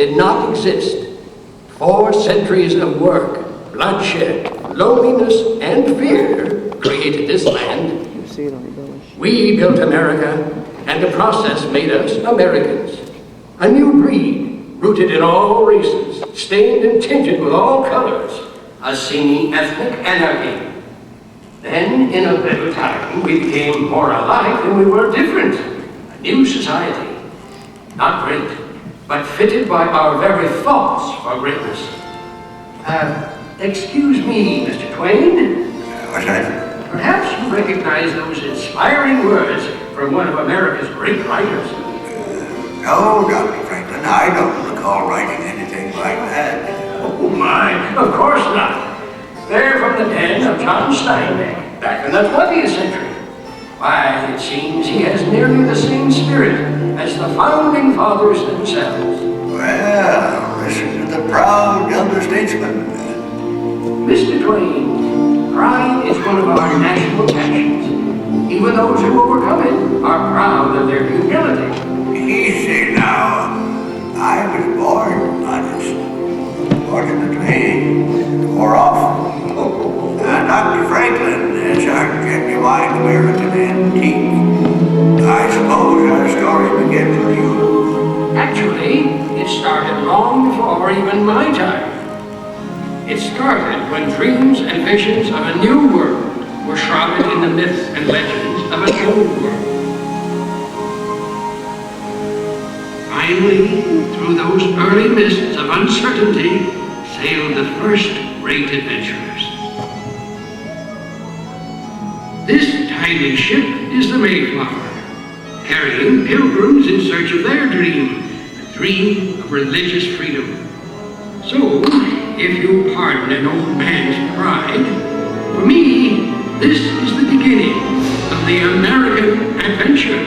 did not exist. 4 centuries of work, bloodshed, loneliness, and fear created this land. We built America, and the process made us Americans. A new breed, rooted in all races, stained and tinted with all colors. A seeming ethnic anarchy. Then, in a little time, we became more alike than we were different. A new society. Not great, but fitted by our very thoughts for greatness. Excuse me, Mr. Twain. What's that? Perhaps you recognize those inspiring words from one of America's great writers. No, Dr. Franklin, I don't recall writing anything like that. Oh my, of course not. They're from the pen of John Steinbeck, back in the 20th century. Why, it seems he has nearly the same spirit as the founding fathers themselves. Well, listen to the proud younger statesman. Mr. Twain, pride is one of our national passions. Even those who overcome it are proud of their humility. Easy now. I was born honest. Fortunately, more often. Dr. Franklin is our genuine American antique. I suppose our story begins with you. Actually, it started long before even my time. It started when dreams and visions of a new world were shrouded in the myths and legends of an old world. Finally, through those early mists of uncertainty, sailed the first great adventurers. This tiny ship is the Mayflower, carrying pilgrims in search of their dream, a dream of religious freedom. So, if you pardon an old man's pride, for me, this is the beginning of the American adventure.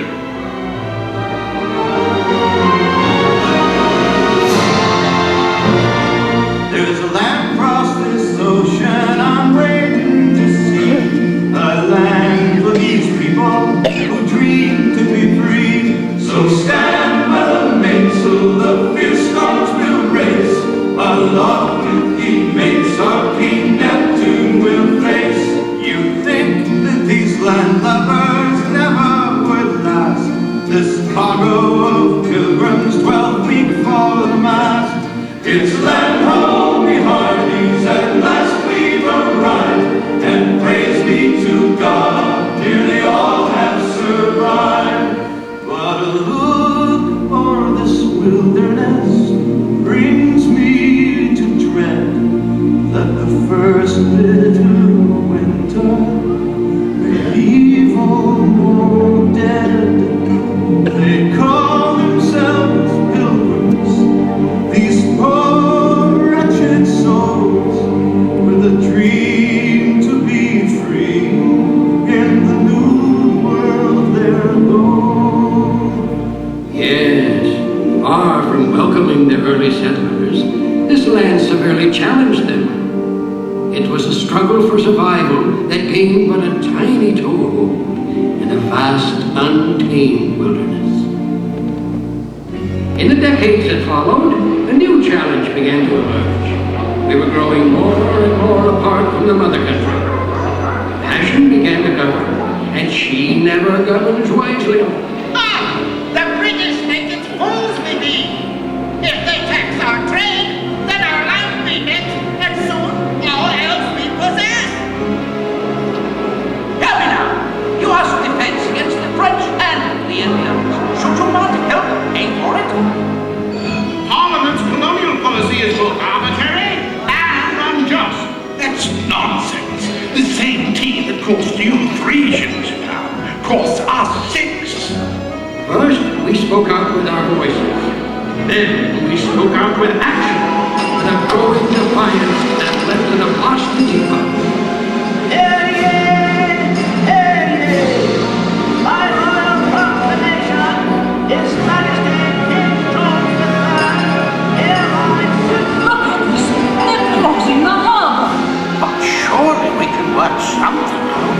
There's a land across this ocean I'm waiting to see. A land for these people who dream to be free. So stand by the mainsail, the fierce storms will race. Aloft with teammates, our King Neptune will face. You think that these landlubbers never would last? This cargo of pilgrims 12 weeks for the mast. It's land home, we hearties, at last we've arrived, and praise be to God, nearly all have survived. But a look o'er this wilderness brings me to dread that the first bitter winter may leave all more dead. They call themselves pilgrims, these poor wretched souls, with a dream to be free in the new world they're going. Yes, far from welcoming the early settlers, this land severely challenged them. It was a struggle for survival that gained but a tiny toehold in a vast, untamed wilderness. In the decades that followed, a new challenge began to emerge. We were growing more and more apart from the mother country. Passion began to govern, and she never governs wisely. Ah! The British think it's fools we be. If they tax our trade, then our land be met, and soon all else we possess. Tell me now, you ask defense against the French and the Indians. Should you not help pay for it? Parliament's colonial policy is both arbitrary and unjust. That's nonsense. The same tea that cost you 3 shillings a pound costs us 6. First, we spoke out with our voices. Then, we spoke out with action, with a growing defiance that led to the apostasy fund. Hear ye! Hear ye! By royal proclamation, His Majesty King George III hereby sits. Look at this! They're crossing the harbor! But surely we can work something out.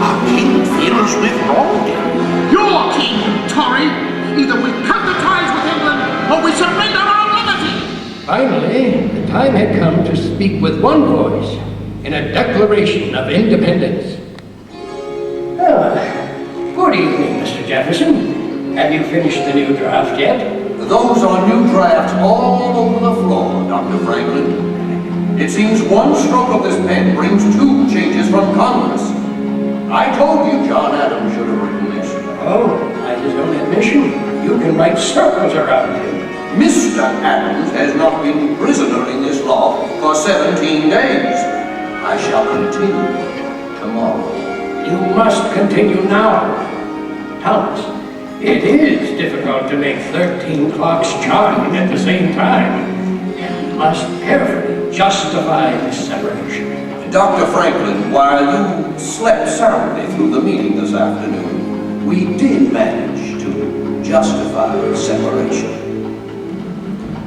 Our king feels we've wronged him. Your king, Tory! Either we cut the ties with England, or we surrender our liberty! Finally, the time had come to speak with one voice in a declaration of independence. Good evening, Mr. Jefferson. Have you finished the new draft yet? Those are new drafts all over the floor, Dr. Franklin. It seems one stroke of this pen brings 2 changes from Congress. I told you John Adams should have written this. Oh, by his own admission, you can write circles around him. Mr. Adams has not been prisoner in this law for 17 days. I shall continue tomorrow. You must continue now. Thomas, it is difficult to make 13 clocks chime at the same time. And we must carefully justify this separation. Dr. Franklin, while you slept soundly through the meeting this afternoon, we did manage to justify separation.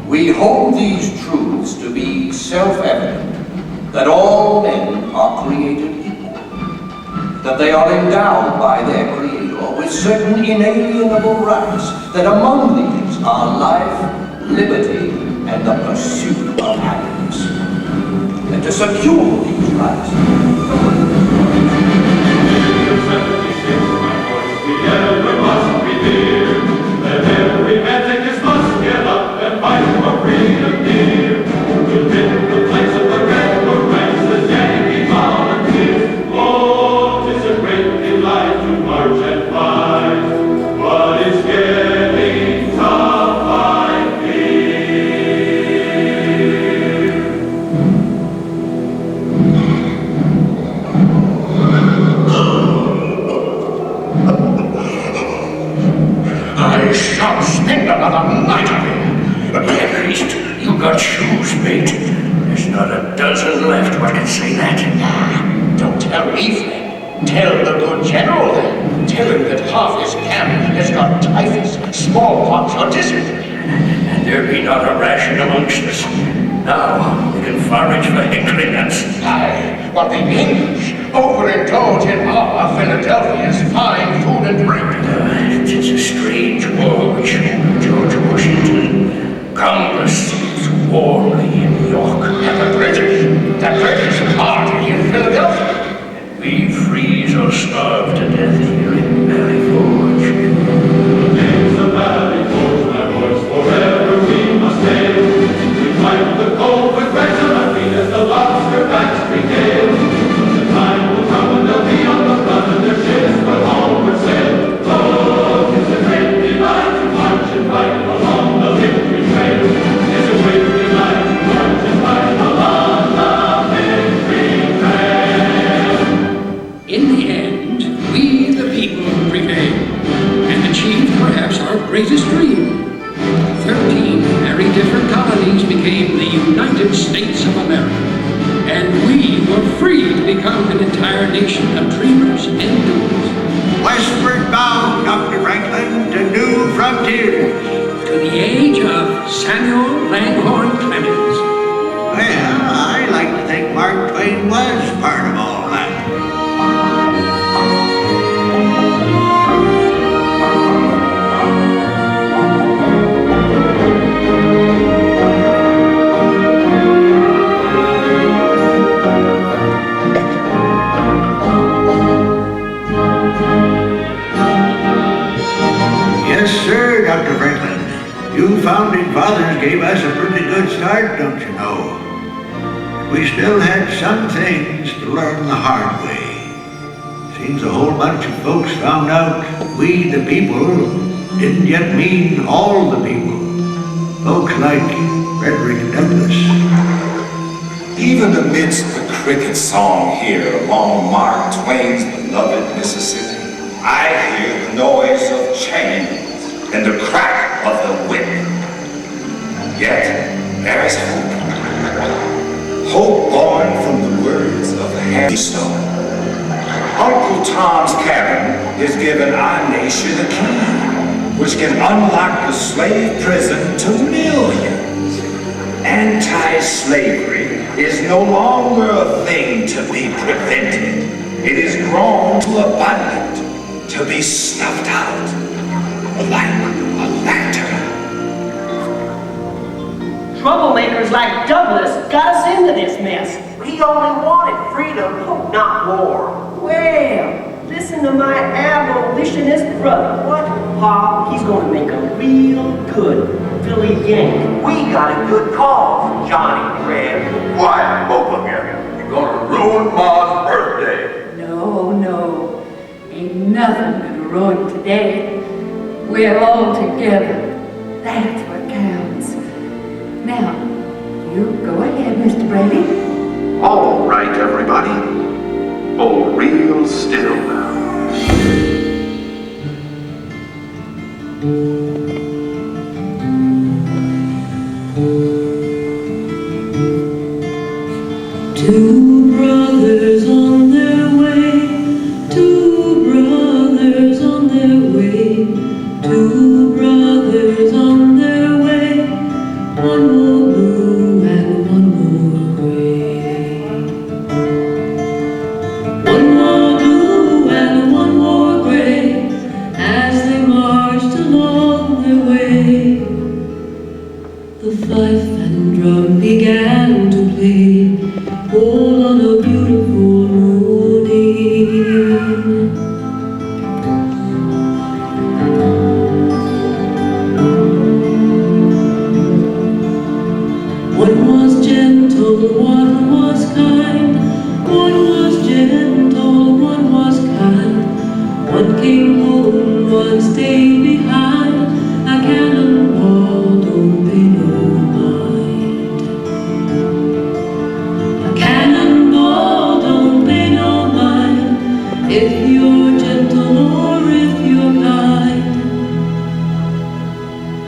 We hold these truths to be self-evident, that all men are created equal, that they are endowed by their Creator with certain inalienable rights, that among these are life, liberty, and the pursuit of happiness. And to secure these rights, got shoes, mate. There's not a dozen left what can say that. Don't tell me, Fred. Tell the good general then. Tell him that half his camp has got typhus, smallpox, or dysentery. And there be not a ration amongst us. Now we can forage for hickory nuts. Aye, while the English overindulge in our Philadelphia's fine food and drink. It's a strange war which George Washington, Congress, warmly in York, and the British party in Philadelphia. And we freeze or starve to death here in Valley Forge. Names of Valley Forge, my boys, forever we must hail. We fight the cold with legs on our feet as the lobster backs regale. The time will come when they'll be on the run and their ships will homeward sail. Oh, it's a great delight to march and fight along the victory trail. It's a great delight to march and fight along the victory trail. In the end, we the people prevailed and achieved perhaps our greatest dream. 13 very different colonies became the United States of America, and we were free to become an entire nation of dreamers and doers. Westward bound, Dr. Franklin, to new frontiers. To the age of Samuel Langhorne Clemens. Well, I like to think Mark Twain was part of all that. Yes, sir, Dr. Franklin. You founding fathers gave us a pretty good start, don't you know? We still had some things to learn the hard way. Seems a whole bunch of folks found out we the people didn't yet mean all the people. Folks like Frederick Douglass. Even amidst the cricket song here along Mark Twain's beloved Mississippi, I hear the noise of chains and the crack of the whip. Yet there is hope. Hope born from the words of Harry Stone. Uncle Tom's Cabin has given our nation a key, which can unlock the slave prison to millions. Anti-slavery is no longer a thing to be prevented. It is grown to abundant, to be snuffed out like a lantern. Troublemakers like Douglas got us into this mess. He only wanted freedom, not war. Well, listen to my abolitionist brother. What? Pa, he's gonna make a real good Philly Yank. We got a good cause, Johnny Red. Quiet, both of you. You're gonna ruin Ma's birthday. No. Ain't nothing gonna ruin today. We're all together. That's what counts. Now, you go ahead, Mr. Brady. All right, everybody. Hold real still now. Two brothers on their way, two brothers on their way, two brothers on their way, one more blue and one more gray. One more blue and one more gray, as they marched along their way. The fife and drum began to play, all on a beautiful morning. One was gentle, one was kind. One was gentle, one was kind. One came home, one stayed behind. A cannonball, don't pay no mind. A cannonball, don't pay no mind. If you're gentle or if you're kind.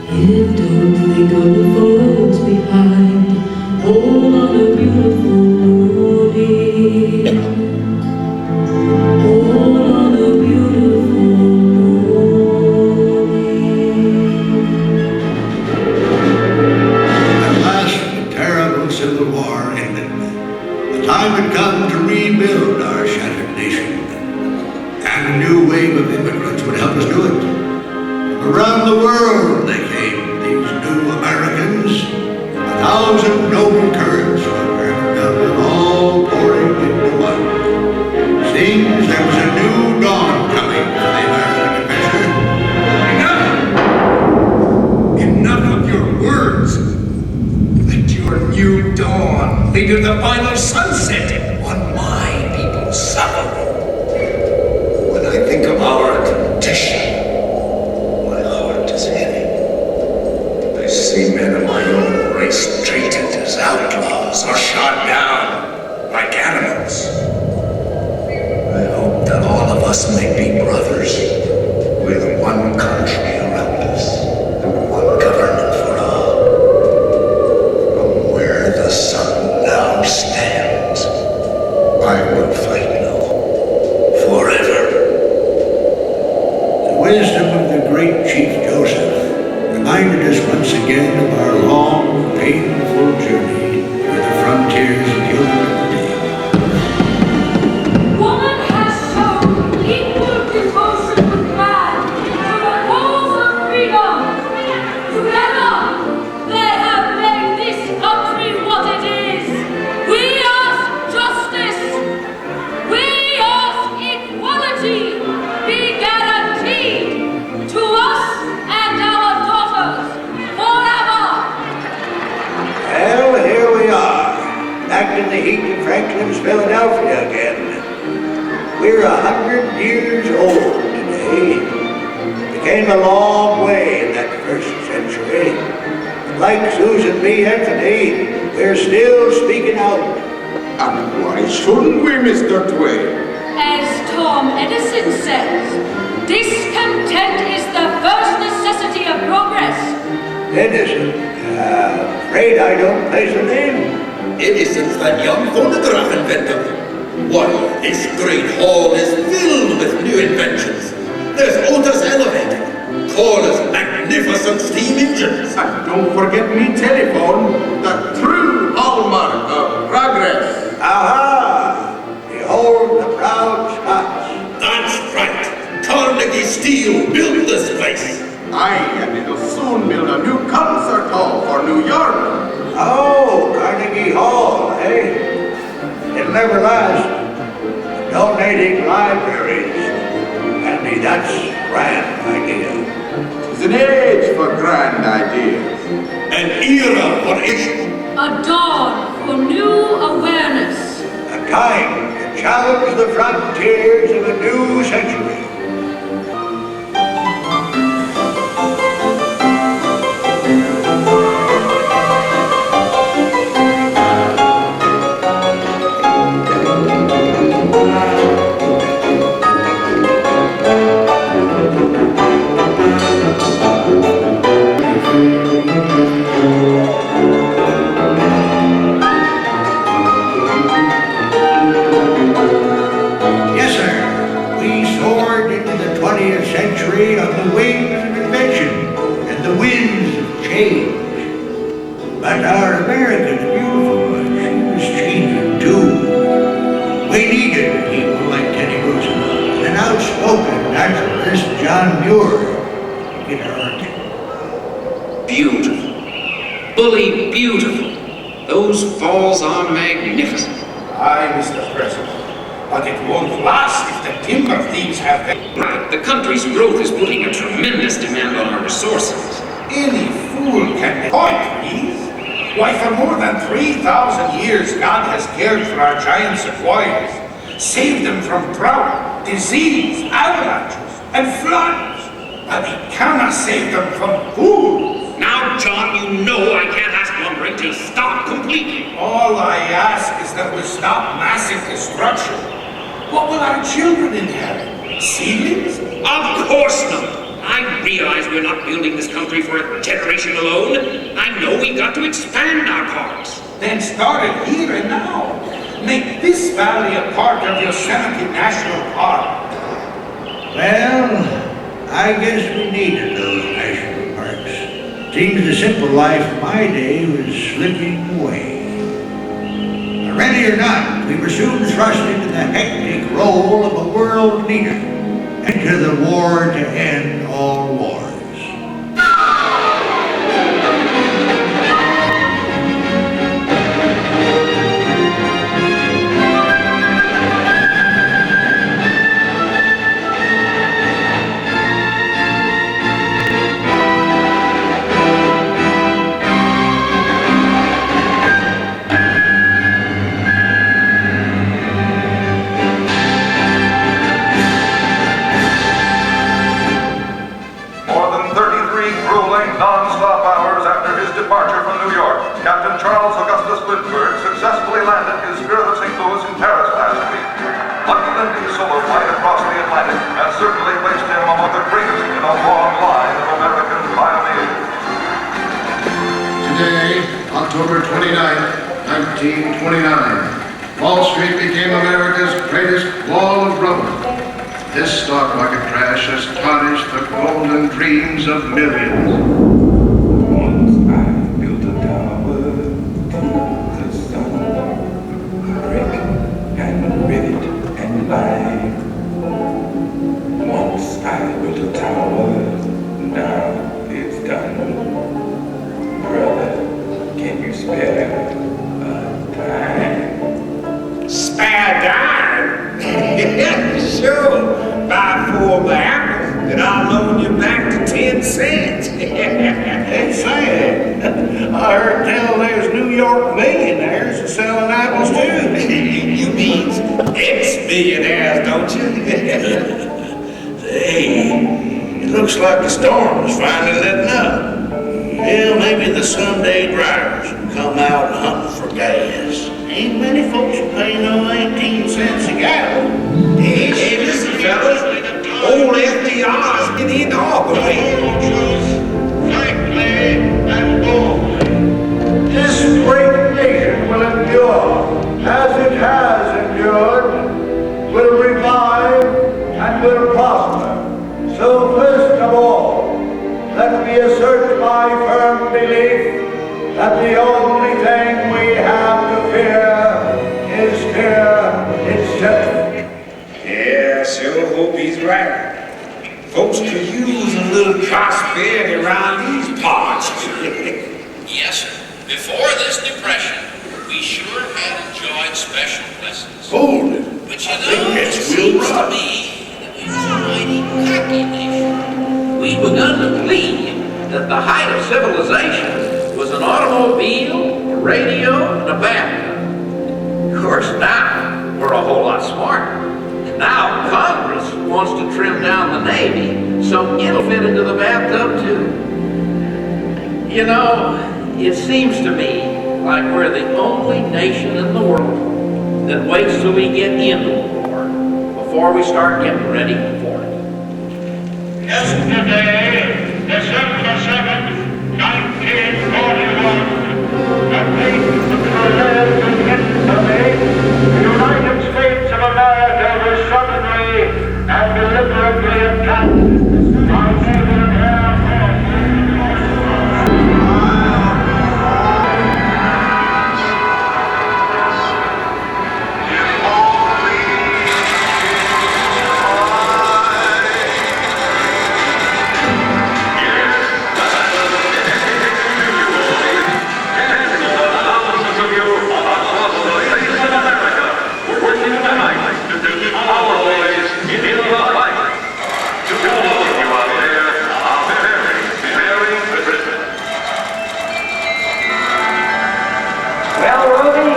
It don't think of the folks behind, all on a beautiful morning, all on a beautiful morning. At last, the terrible Civil War ended. The time had come to rebuild our shattered nation, and a new wave of immigrants would help us do it. From around the world they came, these new Americans, 1,000 noble courage from America, all pouring into one. Seems there was a new dawn coming for the American adventure. Enough of your words. Let your new dawn lead to the final sunset on my people's suffering. When I think of our condition, my heart is heavy. I see men of my own race treated as outlaws or shot down like animals. I hope that all of us may be brothers with one country around us, one government for all. From where the sun now stands, I will fight no forever. The wisdom of the great Chief Joseph reminded us once again of our long, painful journey through the frontiers of human liberty. Woman has shown equal devotion with man to the cause of freedom. Together, they have made this country what it is. We ask justice. We ask equality be guaranteed to us and our daughters forever. Well, here we are, back in the heat of Franklin's Philadelphia again. We're 100 years old today. We came a long way in that first century. Like Susan B. Anthony, we're still speaking out. And why shouldn't we, Mr. Twain? As Tom Edison says, discontent is the first necessity of progress. Edison, afraid I don't place a name. Edison's that young phonograph inventor. Why, this great hall is filled with new inventions. There's Otis Elevator, Corliss magnificent steam engines. And don't forget me telephone, the true hallmark of progress. Aha! Behold the proud Scots. That's right. Carnegie Steel built this place. Aye, and it'll soon build a new concert hall for New York. never last. Donating libraries. Andy, that's a grand idea. It's an age for grand ideas. An era for issues. A dawn for new awareness. A time to challenge the frontiers of a new century. Century on the wings of invention and the winds of change. But our American beautiful one, she was changing too. We needed people like Teddy Roosevelt and an outspoken naturalist, John Muir, to get our attention. Beautiful. Bully beautiful. Those falls are magnificent. Aye, Mr. President. But it won't last if the timber thieves have them. Right. The country's growth is putting a tremendous demand on our resources. Any fool can point, please. Why, for more than 3,000 years, God has cared for our giant sequoias, saved them from drought, disease, avalanches, and floods. But He cannot save them from fools. Now, John, you know I can't ask lumbering to stop completely. All I ask is that we stop massive destruction. What will our children inherit? Seedlings? Of course not. I realize we're not building this country for a generation alone. I know we've got to expand our parks. Then start it here and now. Make this valley a part of Yosemite National Park. Well, I guess we needed those national parks. Seems the simple life of my day was slipping away. Ready or not, we were soon thrust into the hectic role of a world leader, into the war to end all wars. Non-stop hours after his departure from New York, Captain Charles Augustus Lindbergh successfully landed his Spirit of St. Louis in Paris last week. Lucky Lindy's solo flight across the Atlantic has certainly placed him among the greatest in a long line of American pioneers. Today, October 29th, 1929, Wall Street became America's greatest wall of rubber. This stock market crash has tarnished the golden dreams of millions. Once I built a tower to the sun, brick and rivet and lime. Once I built a tower, now it's done. Brother, can you spare a dime? Spare a dime? Sure. Buy 4 of the apples, and I'll loan you back to 10 cents. 10 cents? I heard tell there's New York millionaires selling apples too. You mean ex-millionaires, don't you? Hey, it looks like the storm is finally letting up. Well, maybe the Sunday drivers will come out hunting for gas. Ain't many folks pay no 18 cents a gallon. Hey, listen, fellas. Old FDR's been in Albany. Frankly and boldly. This great nation will endure, as it has endured, will revive and will prosper. So first of all, let me assert my firm belief that the only thing we have to fear is fear itself. Yeah, sure hope he's right. Folks could use a little prosperity around these parts. Yes, sir. Before this depression, We sure had enjoyed special lessons. Hold it. But you I know, think it Hetch will seems to run. me that we was a mighty cocky nation. We begun to believe that the height of civilization was an automobile, a radio, and a bathtub. Of course, now we're a whole lot smarter. Now Congress wants to trim down the Navy so it'll fit into the bathtub too. You know, it seems to me like we're the only nation in the world that waits till we get into a war before we start getting ready for it. Yesterday, December 7th, 1941, at the American history, the United States of America was suddenly and deliberately attacked by naval air Well, Ruby,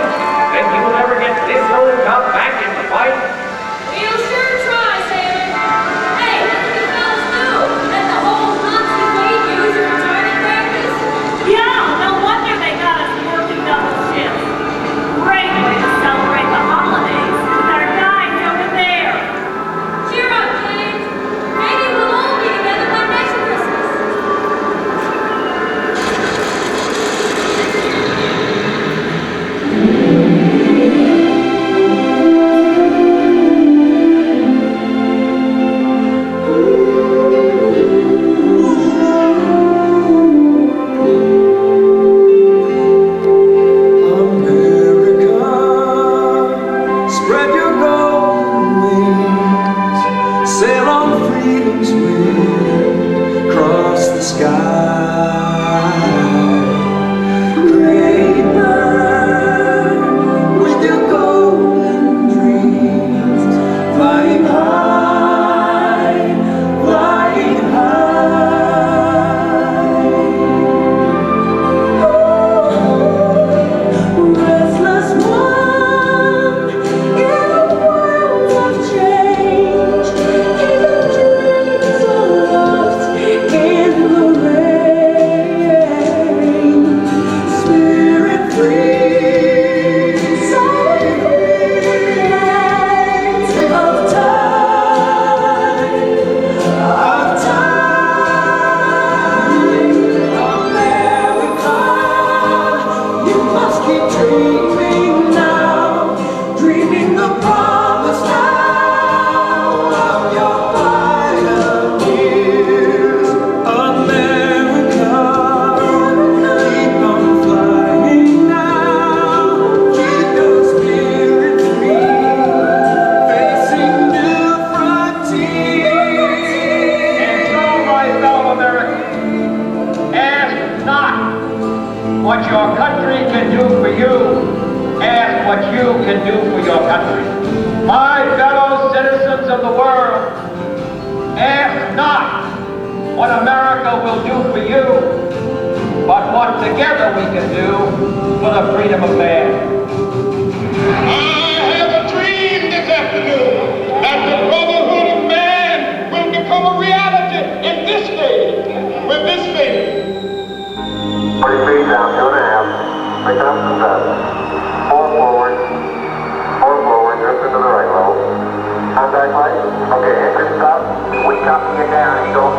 think you'll ever get this old top back in the fight? We'll sure try, Sailor. Hey, what do you fellas do? Let the whole Nazi fleet use your retirement practice? Yeah, no wonder they got us working double shifts. Great way to celebrate the holidays with our guys over there. Cheer up, kids. Maybe we'll all be together by next Christmas. Spread your golden wings, sail on freedom's wind, cross the sky. Great bird, with your golden dreams, flying high, flying high. Restless one, in a world of change, even dreams are lost in the rain. Spirit free, so free, lands of time, America. You must keep dreaming now, dreaming the promise now of your pioneers. America, keep on flying now, keep your spirit free, facing new frontiers. And so, my fellow Americans, ask not what your country can do for you, ask what you can do for your country. My fellow citizens of the world, ask not what America will do for you, but what together we can do for the freedom of man. I have a dream this afternoon that the brotherhood of man will become a reality in this day, with this faith. 3 feet down, 2.5. Pick up the set. 4 forward, drift into the right level. Contact light. Okay, engine stop. We copy you down, Eagle.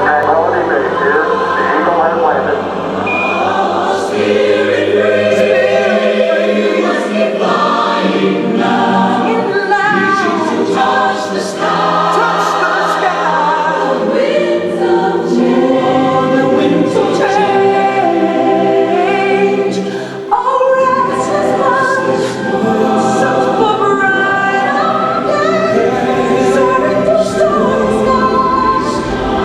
Tranquility base here. The Eagle has landed. Spirit free, must keep flying now, reaching to touch the sky, the winds of change, the winds of change. Oh, restless one, search for brighter days, soaring through stormy skies.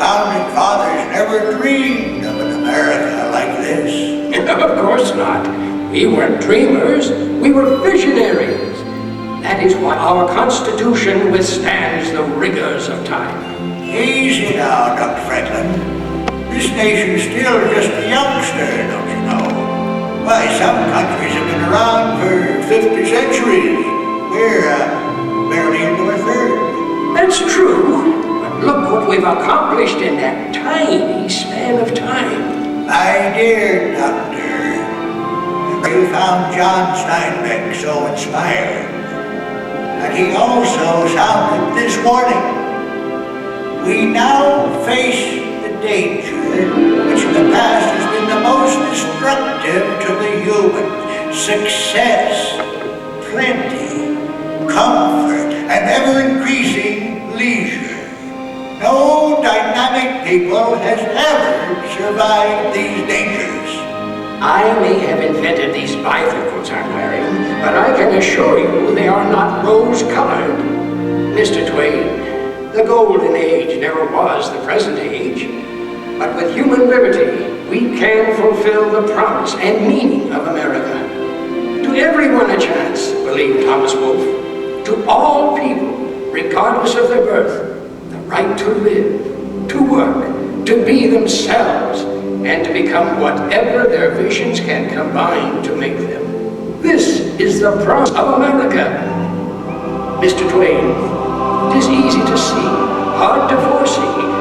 founding fathers never dreamed of an America like this. Of course not. We weren't dreamers. We were visionaries. That is why our Constitution withstands the rigors of time. Easy now, Dr. Franklin. This nation's still just a youngster, don't you know? Why, some countries have been around for 50 centuries. We're barely into our third. That's true. But look what we've accomplished in that tiny span of time. My dear doctor, you found John Steinbeck so inspired. And he also sounded this warning. We now face the danger which in the past has been the most destructive to the human. Success, plenty, comfort, and ever-increasing leisure. No dynamic people has ever survived these dangers. I may have invented these bifocals I'm wearing, but I can assure you they are not rose-colored. Mr. Twain, the golden age never was the present age, but with human liberty, we can fulfill the promise and meaning of America. To everyone a chance, believed Thomas Wolfe. To all people, regardless of their birth, the right to live, to work, to be themselves, and to become whatever their visions can combine to make them. This is the promise of America. Mr. Twain, it is easy to see, hard to foresee,